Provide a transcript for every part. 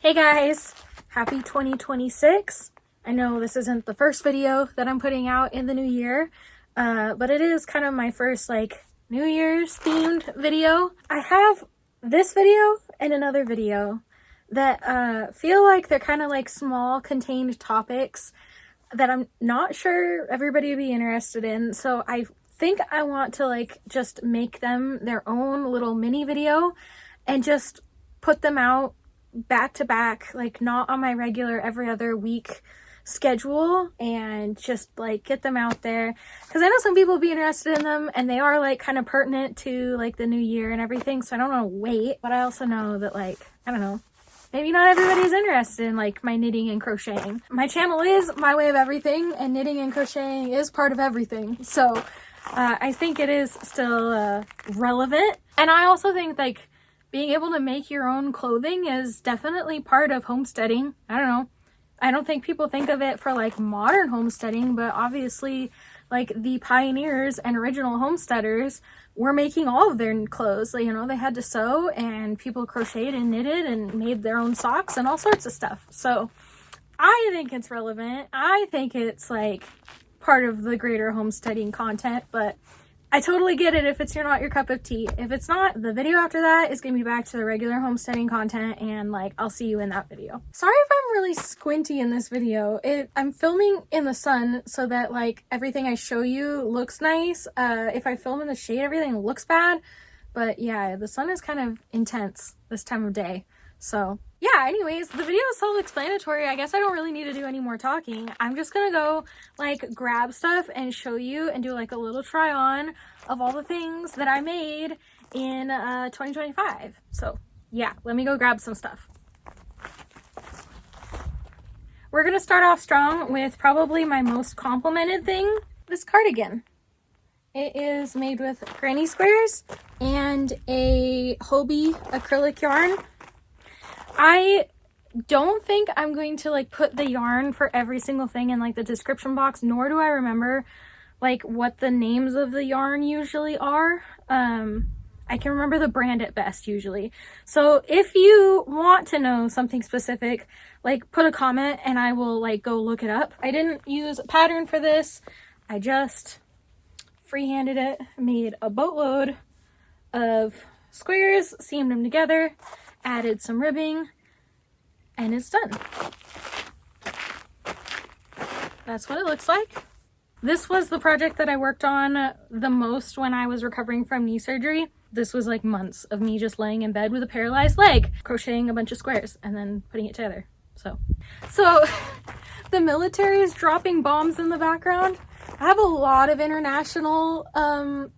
Hey guys, happy 2026. I know this isn't the first video that I'm putting out in the new year, but it is kind of my first like New Year's themed video. I have this video and another video that feel like they're kind of like small contained topics that I'm not sure everybody would be interested in. So I think I want to like just make them their own little mini video and just put them out back to back, like not on my regular every other week schedule, and just like get them out there because I know some people will be interested in them and they are like kind of pertinent to like the new year and everything, so I don't want to wait. But I also know that like, I don't know, maybe not everybody's interested in like my knitting and crocheting. My channel is my way of everything and knitting and crocheting is part of everything, so I think it is still relevant. And I also think like being able to make your own clothing is definitely part of homesteading. I don't know. I don't think people think of it for like modern homesteading, but obviously like the pioneers and original homesteaders were making all of their clothes. Like, you know, they had to sew and people crocheted and knitted and made their own socks and all sorts of stuff. So I think it's relevant. I think it's like part of the greater homesteading content, but I totally get it if it's not your cup of tea. If it's not, the video after that is going to be back to the regular homesteading content, and like I'll see you in that video. Sorry if I'm really squinty in this video. I'm filming in the sun so that like everything I show you looks nice. If I film in the shade, everything looks bad. But yeah, the sun is kind of intense this time of day. So yeah, anyways, the video is self-explanatory. I guess I don't really need to do any more talking. I'm just gonna go like grab stuff and show you and do like a little try on of all the things that I made in 2025. So yeah, let me go grab some stuff. We're gonna start off strong with probably my most complimented thing, this cardigan. It is made with granny squares and a Hobie acrylic yarn. I don't think I'm going to like put the yarn for every single thing in like the description box, nor do I remember like what the names of the yarn usually are. I can remember the brand at best usually. So if you want to know something specific, like put a comment and I will like go look it up. I didn't use a pattern for this. I just freehanded it, made a boatload of squares, seamed them together, added some ribbing, and it's done. That's what it looks like. This was the project that I worked on the most when I was recovering from knee surgery. This was like months of me just laying in bed with a paralyzed leg, crocheting a bunch of squares and then putting it together. So the military is dropping bombs in the background. I have a lot of international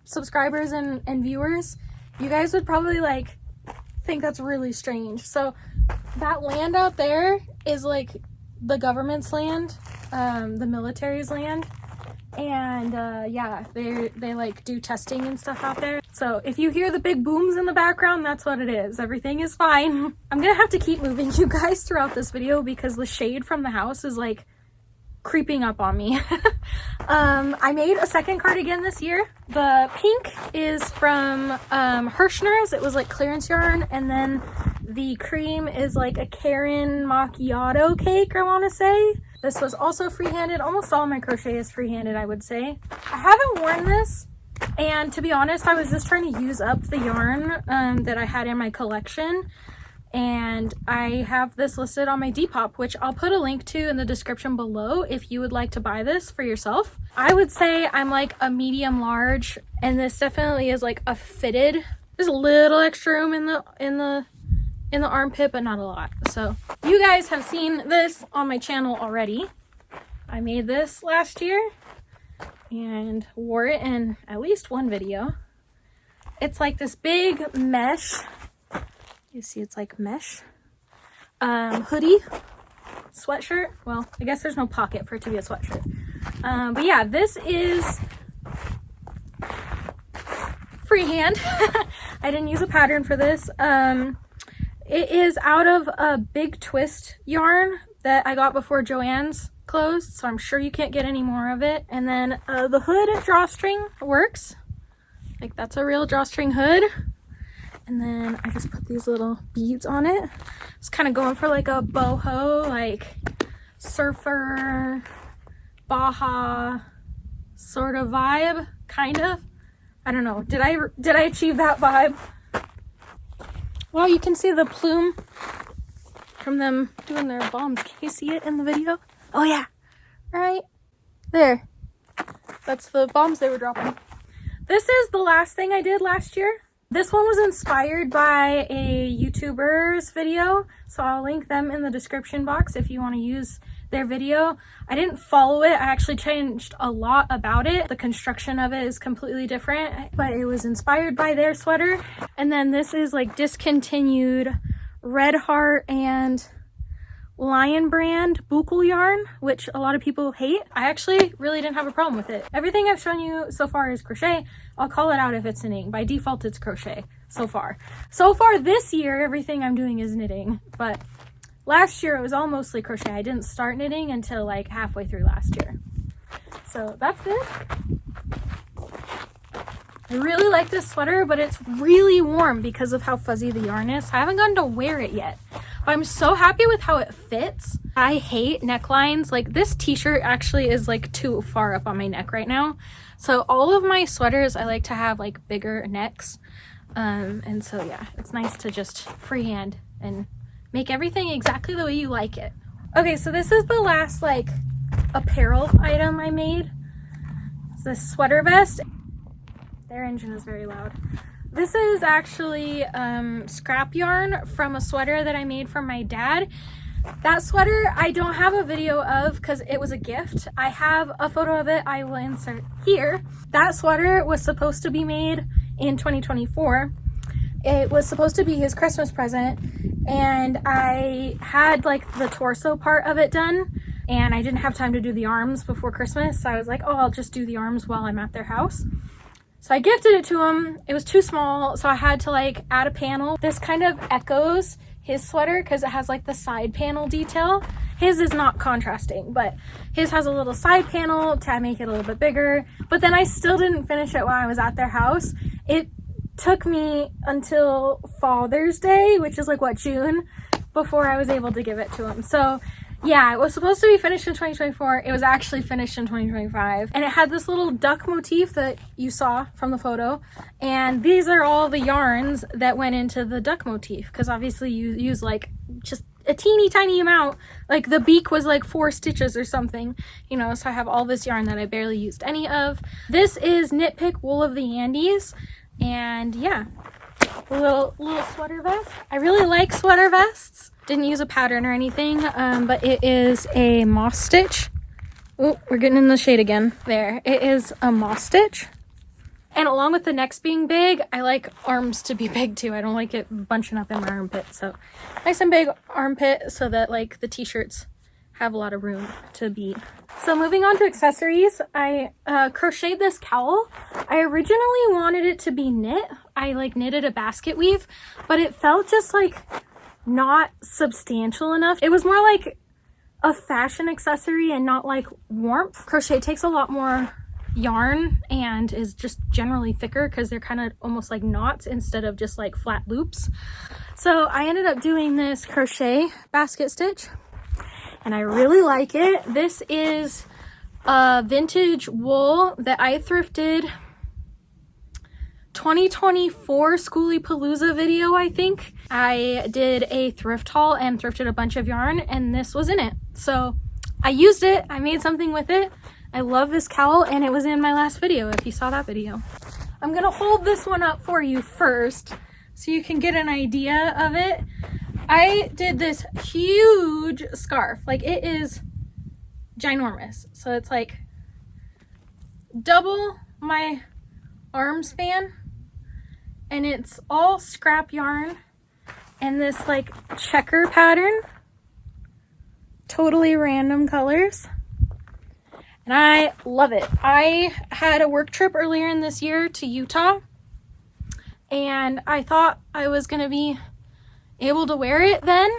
subscribers and viewers. You guys would probably like think that's really strange. So that land out there is like the government's land, the military's land, and yeah, they like do testing and stuff out there. So if you hear the big booms in the background, that's what it is. Everything is fine. I'm gonna have to keep moving you guys throughout this video because the shade from the house is like creeping up on me. I made a second cardigan this year. The pink is from Hirschner's. It was like clearance yarn, and then the cream is like a Karen macchiato cake, I want to say. This was also freehanded. Almost all my crochet is freehanded, I would say. I haven't worn this, and to be honest, I was just trying to use up the yarn that I had in my collection. And I have this listed on my Depop, which I'll put a link to in the description below if you would like to buy this for yourself. I would say I'm like a medium large, and this definitely is like a fitted. There's a little extra room in the armpit, but not a lot. So you guys have seen this on my channel already. I made this last year and wore it in at least one video. It's like this big mesh. You see it's like mesh hoodie sweatshirt. Well, I guess there's no pocket for it to be a sweatshirt, but yeah, this is freehand. I didn't use a pattern for this. It is out of a big twist yarn that I got before Joann's closed, so I'm sure you can't get any more of it. And then the hood drawstring works, like that's a real drawstring hood. And then I just put these little beads on it. It's kind of going for like a boho, like surfer, Baja sort of vibe, kind of. I don't know. Did I achieve that vibe? Well, you can see the plume from them doing their bombs. Can you see it in the video? Oh yeah, right there. That's the bombs they were dropping. This is the last thing I did last year. This one was inspired by a YouTuber's video, so I'll link them in the description box if you want to use their video. I didn't follow it. I actually changed a lot about it. The construction of it is completely different, but it was inspired by their sweater. And then this is like discontinued Red Heart and Lion brand buccal yarn, which a lot of people hate. I actually really didn't have a problem with it. Everything I've shown you so far is crochet. I'll call it out if it's knitting. By default, it's crochet so far. So far this year, everything I'm doing is knitting, but last year it was all mostly crochet. I didn't start knitting until like halfway through last year. So that's it. I really like this sweater, but it's really warm because of how fuzzy the yarn is. I haven't gotten to wear it yet. I'm so happy with how it fits. I hate necklines. Like this t-shirt actually is like too far up on my neck right now. So all of my sweaters, I like to have like bigger necks. And so yeah, it's nice to just freehand and make everything exactly the way you like it. Okay, so this is the last like apparel item I made. It's this sweater vest. Their engine is very loud. This is actually scrap yarn from a sweater that I made for my dad. That sweater I don't have a video of because it was a gift. I have a photo of it I will insert here. That sweater was supposed to be made in 2024. It was supposed to be his Christmas present, and I had like the torso part of it done, and I didn't have time to do the arms before Christmas, so I was like, oh, I'll just do the arms while I'm at their house. So I gifted it to him. It was too small, so I had to like add a panel. This kind of echoes his sweater because it has like the side panel detail. His is not contrasting, but his has a little side panel to make it a little bit bigger. But then I still didn't finish it while I was at their house. It took me until Father's Day, which is like what, June, before I was able to give it to him. So yeah, it was supposed to be finished in 2024. It was actually finished in 2025. And it had this little duck motif that you saw from the photo. And these are all the yarns that went into the duck motif. Because obviously you use like just a teeny tiny amount. Like the beak was like 4 stitches or something. You know, so I have all this yarn that I barely used any of. This is Knit Pick Wool of the Andes. And yeah, a little sweater vest. I really like sweater vests. Didn't use a pattern or anything, but it is a moss stitch. Oh, we're getting in the shade again. There, it is a moss stitch. And along with the necks being big, I like arms to be big too. I don't like it bunching up in my armpit. So nice and big armpit so that like the t-shirts have a lot of room to be. So moving on to accessories, I crocheted this cowl. I originally wanted it to be knit. I like knitted a basket weave, but it felt just like not substantial enough. It was more like a fashion accessory and not like warmth. Crochet takes a lot more yarn and is just generally thicker because they're kind of almost like knots instead of just like flat loops. So I ended up doing this crochet basket stitch and I really like it. This is a vintage wool that I thrifted 2024 Schooly Palooza video, I think. I did a thrift haul and thrifted a bunch of yarn and this was in it. So I used it, I made something with it. I love this cowl and it was in my last video if you saw that video. I'm gonna hold this one up for you first so you can get an idea of it. I did this huge scarf, like it is ginormous. So it's like double my arm span and it's all scrap yarn and this like checker pattern, totally random colors, and I love it. I had a work trip earlier in this year to Utah and I thought I was gonna be able to wear it then,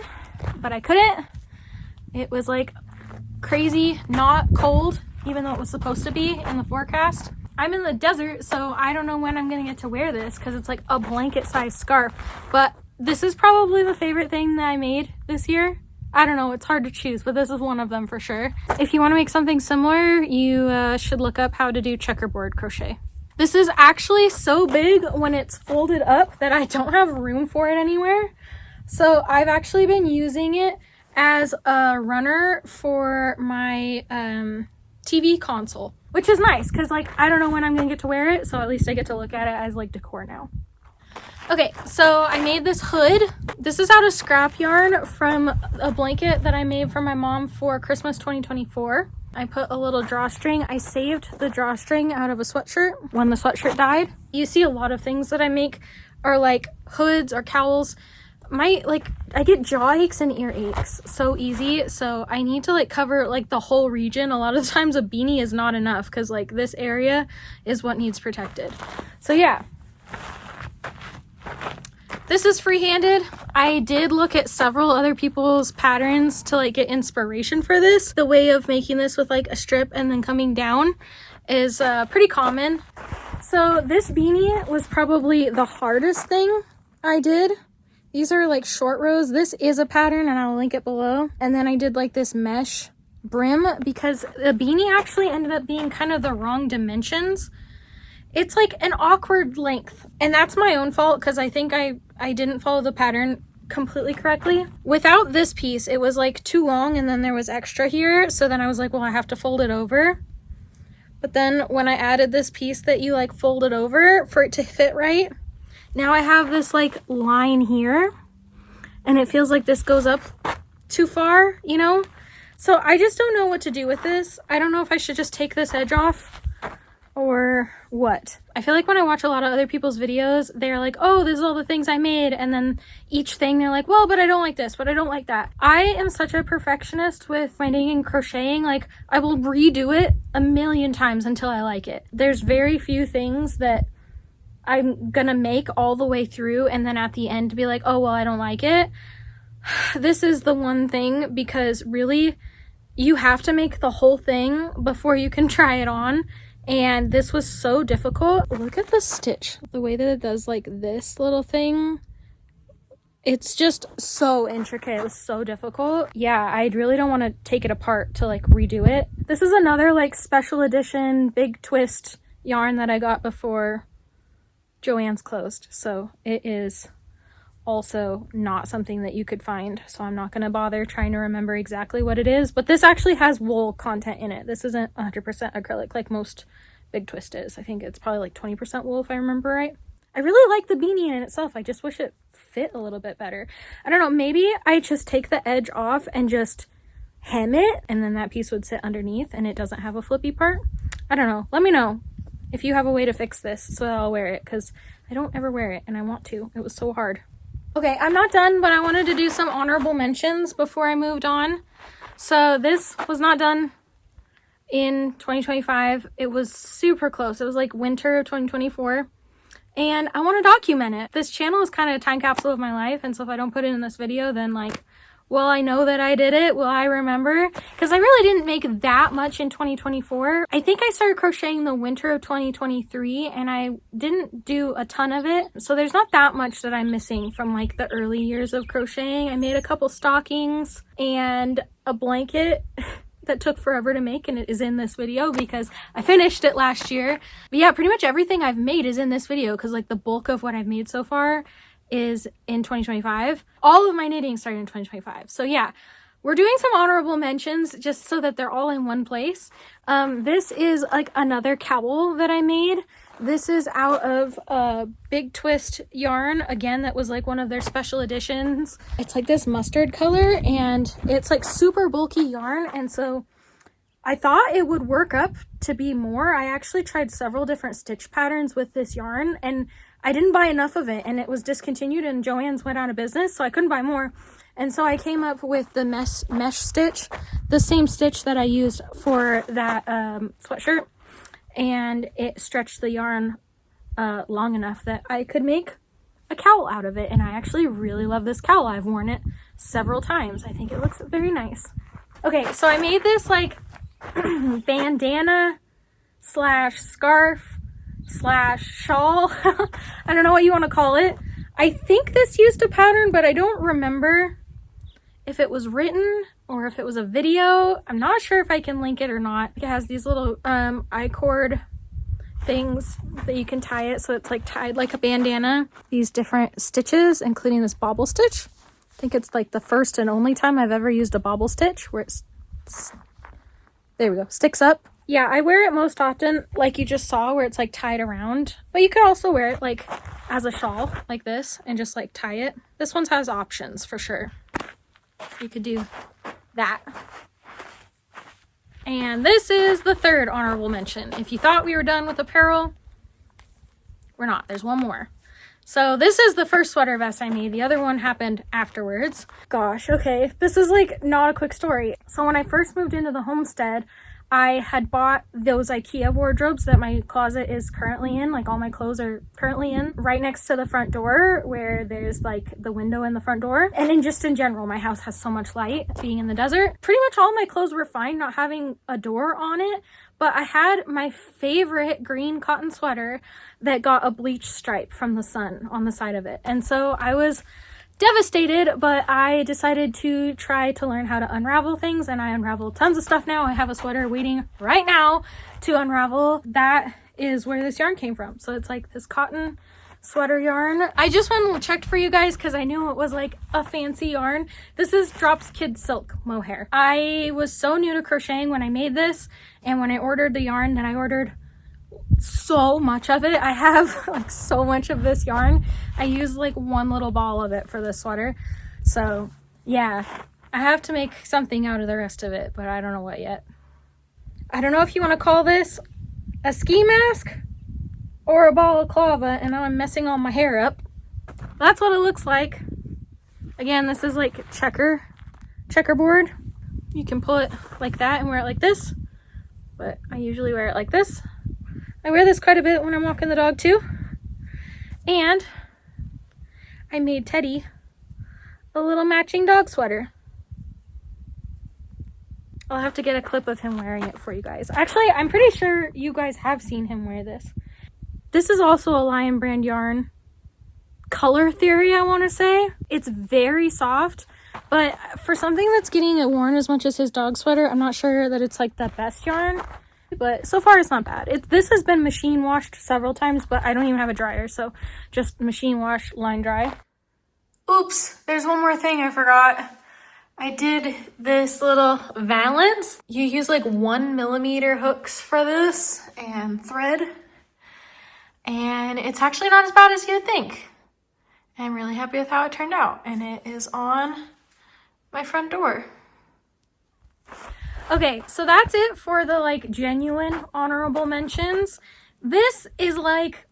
but I couldn't. It was like crazy not cold, even though it was supposed to be in the forecast. I'm in the desert, so I don't know when I'm gonna get to wear this because it's like a blanket size scarf. But this is probably the favorite thing that I made this year. I don't know, it's hard to choose, but this is one of them for sure. If you want to make something similar, you should look up how to do checkerboard crochet. This is actually so big when it's folded up that I don't have room for it anywhere. So I've actually been using it as a runner for my TV console, which is nice because like I don't know when I'm gonna get to wear it, so at least I get to look at it as like decor now. Okay, so I made this hood. This is out of scrap yarn from a blanket that I made for my mom for Christmas 2024. I put a little drawstring. I saved the drawstring out of a sweatshirt when the sweatshirt died. You see a lot of things that I make are like hoods or cowls. I get jaw aches and ear aches so easy, so I need to like cover like the whole region. A lot of times a beanie is not enough because like this area is what needs protected. So yeah. This is freehanded. I did look at several other people's patterns to like get inspiration for this. The way of making this with like a strip and then coming down is pretty common. So this beanie was probably the hardest thing I did. These are like short rows. This is a pattern and I'll link it below. And then I did like this mesh brim because the beanie actually ended up being kind of the wrong dimensions. It's like an awkward length, and that's my own fault because I think I didn't follow the pattern completely correctly. Without this piece, it was like too long and then there was extra here, so then I was like, well, I have to fold it over. But then when I added this piece that you like fold it over for it to fit right, now I have this like line here and it feels like this goes up too far, you know? So I just don't know what to do with this. I don't know if I should just take this edge off or what. I feel like when I watch a lot of other people's videos, they're like, oh, this is all the things I made, and then each thing they're like, well, but I don't like this, but I don't like that. I am such a perfectionist with my knitting and crocheting. Like, I will redo it a million times until I like it. There's very few things that I'm gonna make all the way through and then at the end be like, oh, well, I don't like it. This is the one thing, because really you have to make the whole thing before you can try it on. And this was so difficult. Look at the stitch, the way that it does like this little thing. It's just so intricate. It was so difficult. Yeah, I really don't want to take it apart to like redo it. This is another like special edition big twist yarn that I got before Joann's closed. So it is also not something that you could find. So I'm not going to bother trying to remember exactly what it is. But this actually has wool content in it. This isn't 100% acrylic like most big twist is. I think it's probably like 20% wool if I remember right. I really like the beanie in itself. I just wish it fit a little bit better. I don't know, maybe I just take the edge off and just hem it and then that piece would sit underneath and it doesn't have a flippy part. I don't know. Let me know if you have a way to fix this so that I'll wear it, because I don't ever wear it and I want to. It was so hard. Okay, I'm not done, but I wanted to do some honorable mentions before I moved on. So this was not done in 2025. It was super close. It was like winter of 2024. And I want to document it. This channel is kind of a time capsule of my life. And so if I don't put it in this video, then like, will I know that I did it? Will I remember? Because I really didn't make that much in 2024. I think I started crocheting the winter of 2023 and I didn't do a ton of it. So there's not that much that I'm missing from like the early years of crocheting. I made a couple stockings and a blanket that took forever to make, and it is in this video because I finished it last year. But yeah, pretty much everything I've made is in this video because like the bulk of what I've made so far is in 2025. All of my knitting started in 2025. So yeah, we're doing some honorable mentions just so that they're all in one place. This is like another cowl that I made. This is out of a big twist yarn, again, that was like one of their special editions. It's like this mustard color and it's like super bulky yarn, and so I thought it would work up to be more. I actually tried several different stitch patterns with this yarn and I didn't buy enough of it, and it was discontinued and Joann's went out of business, so I couldn't buy more. And so I came up with the mesh stitch, the same stitch that I used for that sweatshirt, and it stretched the yarn long enough that I could make a cowl out of it. And I actually really love this cowl. I've worn it several times. I think it looks very nice. Okay, so I made this like bandana slash scarf slash shawl. I don't know what you want to call it. I think this used a pattern, but I don't remember if it was written or if it was a video. I'm not sure if I can link it or not. It has these little I-cord things that you can tie it, so it's like tied like a bandana. These different stitches, including this bobble stitch. I think it's like the first and only time I've ever used a bobble stitch where it's, there we go, sticks up. Yeah, I wear it most often like you just saw, where it's like tied around, but you could also wear it like as a shawl like this and just like tie it. This one has options for sure. You could do that. And this is the third honorable mention. If you thought we were done with apparel, we're not. There's one more. So this is the first sweater vest I made. The other one happened afterwards. Gosh, okay. This is like not a quick story. So when I first moved into the homestead, I had bought those IKEA wardrobes that my closet is currently in, like all my clothes are currently in, right next to the front door where there's like the window in the front door. And in general, my house has so much light being in the desert. Pretty much all my clothes were fine not having a door on it, but I had my favorite green cotton sweater that got a bleach stripe from the sun on the side of it. And so I was devastated, but I decided to try to learn how to unravel things, and I unraveled tons of stuff now. I have a sweater waiting right now to unravel. That is where this yarn came from. So it's like this cotton sweater yarn. I just went and checked for you guys because I knew it was like a fancy yarn. This is Drops Kid Silk Mohair. I was so new to crocheting when I made this, and when I ordered the yarn, then I ordered so much of it. I have like so much of this yarn. I used like one little ball of it for this sweater. So yeah, I have to make something out of the rest of it, but I don't know what yet. I don't know if you want to call this a ski mask or a balaclava, and now I'm messing all my hair up. That's what it looks like. Again, this is like checkerboard. You can pull it like that and wear it like this, but I usually wear it like this. I wear this quite a bit when I'm walking the dog too. And I made Teddy a little matching dog sweater. I'll have to get a clip of him wearing it for you guys. Actually, I'm pretty sure you guys have seen him wear this. This is also a Lion brand yarn. Color Theory, I want to say. It's very soft, but for something that's getting it worn as much as his dog sweater, I'm not sure that it's like the best yarn. But so far it's not bad. This has been machine washed several times, but I don't even have a dryer, so just machine wash, line dry. Oops, there's one more thing I forgot. I did this little valance. You use like 1mm hooks for this and thread, and it's actually not as bad as you'd think. I'm really happy with how it turned out, and it is on my front door. Okay, so that's it for the like genuine honorable mentions. This is like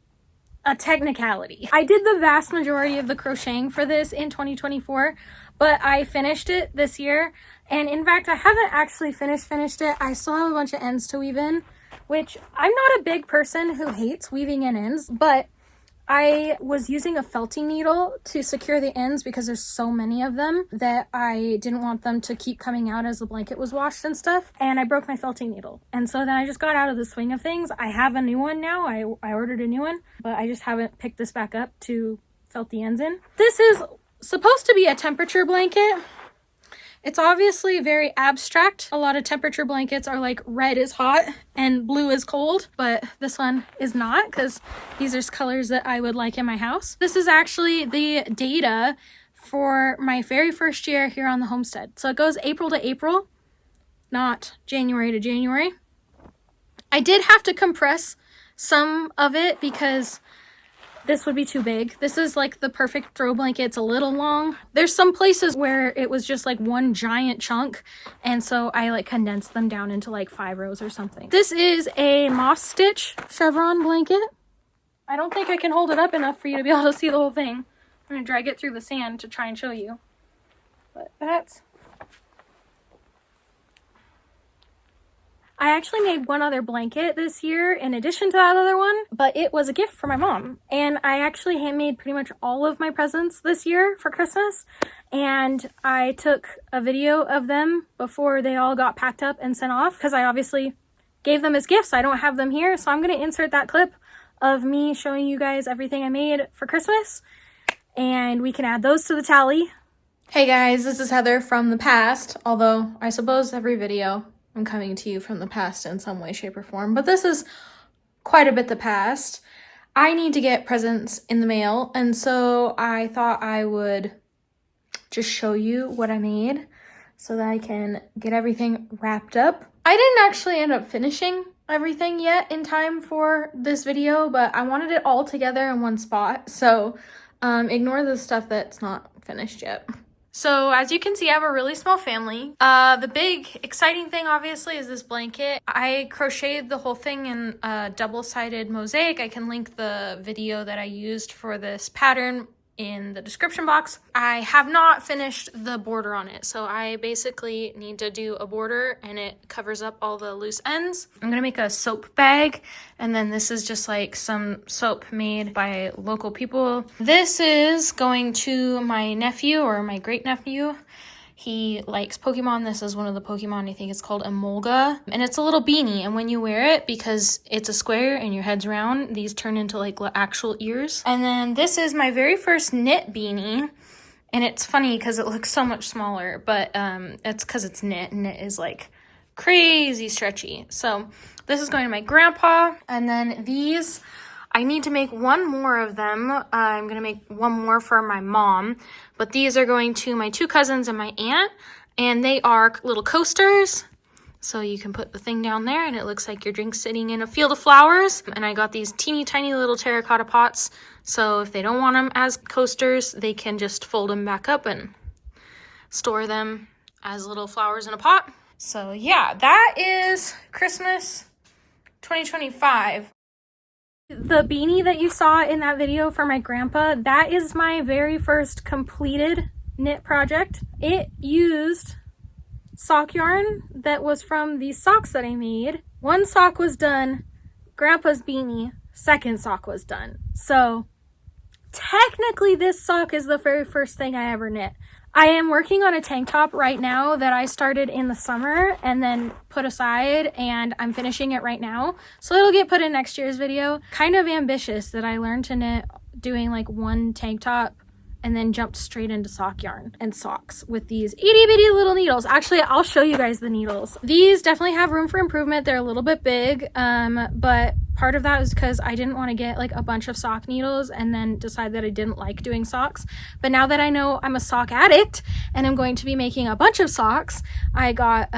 a technicality. I did the vast majority of the crocheting for this in 2024, but I finished it this year. And in fact, I haven't actually finished it. I still have a bunch of ends to weave in, which I'm not a big person who hates weaving in ends, but I was using a felting needle to secure the ends because there's so many of them that I didn't want them to keep coming out as the blanket was washed and stuff. And I broke my felting needle. And so then I just got out of the swing of things. I have a new one now. I ordered a new one, but I just haven't picked this back up to felt the ends in. This is supposed to be a temperature blanket. It's obviously very abstract. A lot of temperature blankets are like red is hot and blue is cold, but this one is not because these are colors that I would like in my house. This is actually the data for my very first year here on the homestead. So it goes April to April, not January to January. I did have to compress some of it because this would be too big. This is like the perfect throw blanket. It's a little long. There's some places where it was just like one giant chunk, and so I like condensed them down into like 5 rows or something. This is a moss stitch chevron blanket. I don't think I can hold it up enough for you to be able to see the whole thing. I'm gonna drag it through the sand to try and show you. But that's... I actually made one other blanket this year in addition to that other one, but it was a gift for my mom. And I actually handmade pretty much all of my presents this year for Christmas. And I took a video of them before they all got packed up and sent off, because I obviously gave them as gifts. I don't have them here, so I'm going to insert that clip of me showing you guys everything I made for Christmas, and we can add those to the tally. Hey guys, this is Heather from the past, although I suppose every video I'm coming to you from the past in some way, shape, or form, but this is quite a bit the past. I need to get presents in the mail, and so I thought I would just show you what I made so that I can get everything wrapped up. I didn't actually end up finishing everything yet in time for this video, but I wanted it all together in one spot, so ignore the stuff that's not finished yet. So as you can see, I have a really small family. The big exciting thing obviously is this blanket. I crocheted the whole thing in a double-sided mosaic. I can link the video that I used for this pattern in the description box. I have not finished the border on it, so I basically need to do a border and it covers up all the loose ends. I'm gonna make a soap bag, and then this is just like some soap made by local people. This is going to my nephew or my great nephew. He likes Pokemon. This is one of the Pokemon. I think it's called Emolga. And it's a little beanie. And when you wear it, because it's a square and your head's round, these turn into like actual ears. And then this is my very first knit beanie. And it's funny because it looks so much smaller, but it's because it's knit, and knit is like crazy stretchy. So this is going to my grandpa. And then these, I need to make one more of them. I'm going to make one more for my mom, but these are going to my two cousins and my aunt, and they are little coasters. So you can put the thing down there and it looks like your drink's sitting in a field of flowers. And I got these teeny tiny little terracotta pots. So if they don't want them as coasters, they can just fold them back up and store them as little flowers in a pot. So yeah, that is Christmas 2025. The beanie that you saw in that video for my grandpa, that is my very first completed knit project. It used sock yarn that was from these socks that I made. One sock was done, grandpa's beanie, second sock was done. So technically this sock is the very first thing I ever knit. I am working on a tank top right now that I started in the summer and then put aside, and I'm finishing it right now. So it'll get put in next year's video. Kind of ambitious that I learned to knit doing like one tank top and then jumped straight into sock yarn and socks with these itty bitty little needles. Actually, I'll show you guys the needles. These definitely have room for improvement. They're a little bit big, but part of that is because I didn't want to get like a bunch of sock needles and then decide that I didn't like doing socks. But now that I know I'm a sock addict and I'm going to be making a bunch of socks, I got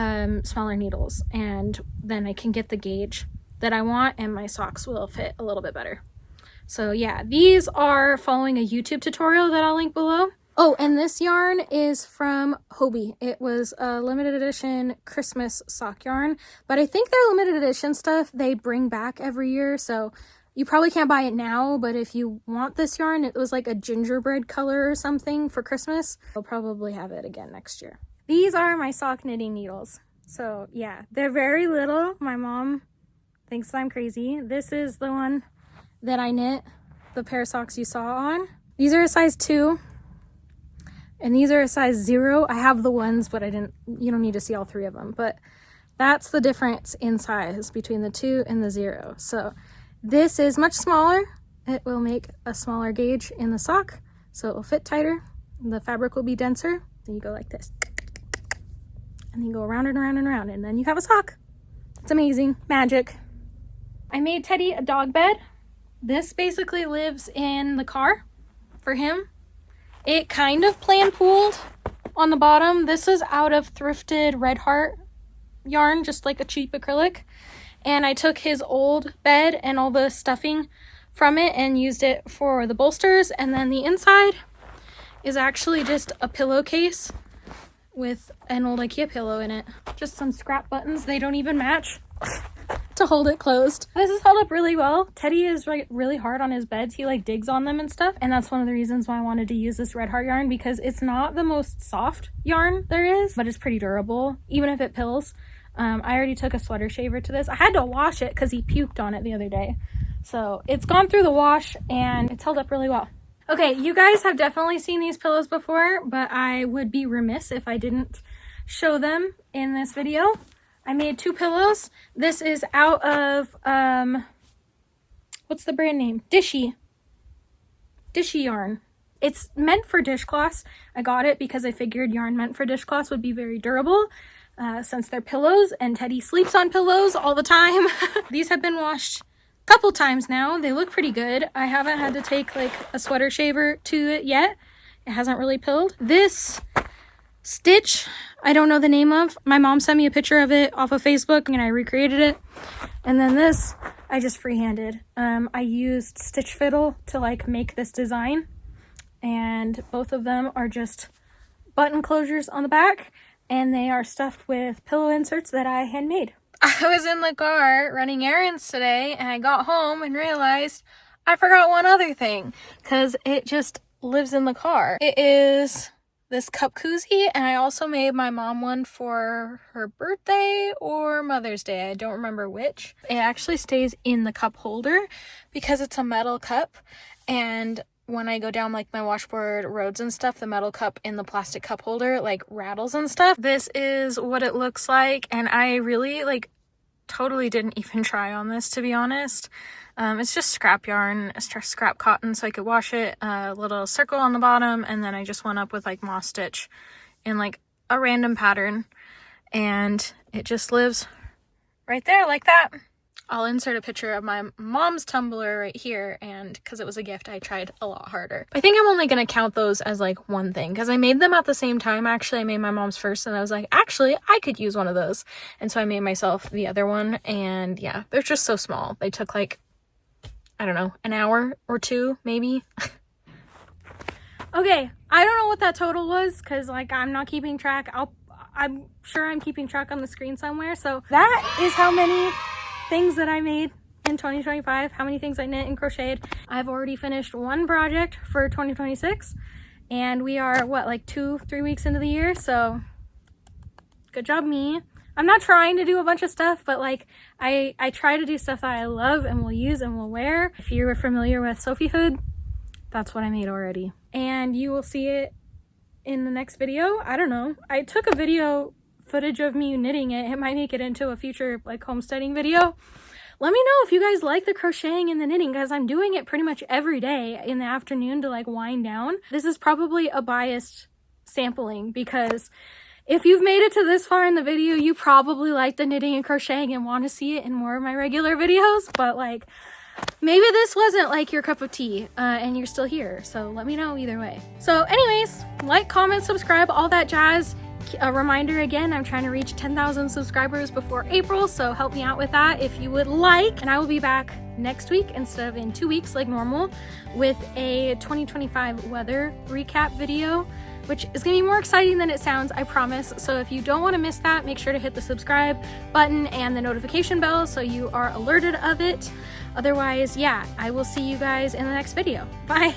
smaller needles, and then I can get the gauge that I want and my socks will fit a little bit better. So yeah, these are following a YouTube tutorial that I'll link below. Oh, and this yarn is from Hobie. It was a limited edition Christmas sock yarn, but I think their limited edition stuff they bring back every year, so you probably can't buy it now, but if you want this yarn, it was like a gingerbread color or something for Christmas. I'll probably have it again next year. These are my sock knitting needles. So yeah, they're very little. My mom thinks I'm crazy. This is the one that I knit the pair of socks you saw on. These are a size 2 and these are a size 0. I have the ones, but you don't need to see all 3 of them, but that's the difference in size between the 2 and the 0. So this is much smaller. It will make a smaller gauge in the sock, so it will fit tighter. The fabric will be denser. Then you go like this, and then you go around and around and around, and then you have a sock. It's amazing, magic. I made Teddy a dog bed. This basically lives in the car for him. It kind of plan pooled on the bottom. This is out of thrifted Red Heart yarn, just like a cheap acrylic. And I took his old bed and all the stuffing from it and used it for the bolsters. And then the inside is actually just a pillowcase with an old IKEA pillow in it. Just some scrap buttons. They don't even match to hold it closed. This is held up really well. Teddy is like really hard on his beds. He like digs on them and stuff. And that's one of the reasons why I wanted to use this Red Heart yarn, because it's not the most soft yarn there is, but it's pretty durable, even if it pills. I already took a sweater shaver to this. I had to wash it because he puked on it the other day. So it's gone through the wash and it's held up really well. Okay, you guys have definitely seen these pillows before, but I would be remiss if I didn't show them in this video. I made 2 pillows. This is out of, what's the brand name? Dishy yarn. It's meant for dishcloths. I got it because I figured yarn meant for dishcloths would be very durable since they're pillows and Teddy sleeps on pillows all the time. These have been washed a couple times now. They look pretty good. I haven't had to take like a sweater shaver to it yet. It hasn't really pilled. This stitch, I don't know the name of. My mom sent me a picture of it off of Facebook and I recreated it. And then this, I just freehanded. I used Stitch Fiddle to like make this design. And both of them are just button closures on the back. And they are stuffed with pillow inserts that I handmade. I was in the car running errands today and I got home and realized I forgot one other thing. Because it just lives in the car. It is this cup koozie, and I also made my mom one for her birthday or Mother's Day. I don't remember which. It actually stays in the cup holder because it's a metal cup, and when I go down like my washboard roads and stuff, the metal cup in the plastic cup holder like rattles and stuff. This is what it looks like, and I really like totally didn't even try on this, to be honest. It's just scrap yarn, scrap cotton, so I could wash it, a little circle on the bottom, and then I just went up with like moss stitch in like a random pattern, and it just lives right there like that. I'll insert a picture of my mom's tumbler right here, and because it was a gift, I tried a lot harder. I think I'm only going to count those as like one thing because I made them at the same time. Actually, I made my mom's first, and I was like, actually, I could use one of those. And so I made myself the other one, and yeah, they're just so small. They took like, I don't know, an hour or 2, maybe. Okay, I don't know what that total was because like I'm not keeping track. I'm sure I'm keeping track on the screen somewhere. So that is how many things that I made in 2025, how many things I knit and crocheted. I've already finished one project for 2026, and we are what, like 2-3 weeks into the year, so good job me. I'm not trying to do a bunch of stuff, but like I try to do stuff that I love and will use and will wear. If you're familiar with Sophie Hood, that's what I made already, and you will see it in the next video. I don't know, I took a video footage of me knitting it. It might make it into a future like homesteading video. Let me know if you guys like the crocheting and the knitting, because I'm doing it pretty much every day in the afternoon to like wind down. This is probably a biased sampling because if you've made it to this far in the video, you probably like the knitting and crocheting and want to see it in more of my regular videos, but like maybe this wasn't like your cup of tea and you're still here, so let me know either way. So anyways, like, comment, subscribe, all that jazz. A reminder again, I'm trying to reach 10,000 subscribers before April, so help me out with that if you would like. And I will be back next week instead of in 2 weeks like normal with a 2025 weather recap video, which is going to be more exciting than it sounds, I promise. So if you don't want to miss that, make sure to hit the subscribe button and the notification bell so you are alerted of it. Otherwise, yeah, I will see you guys in the next video. Bye!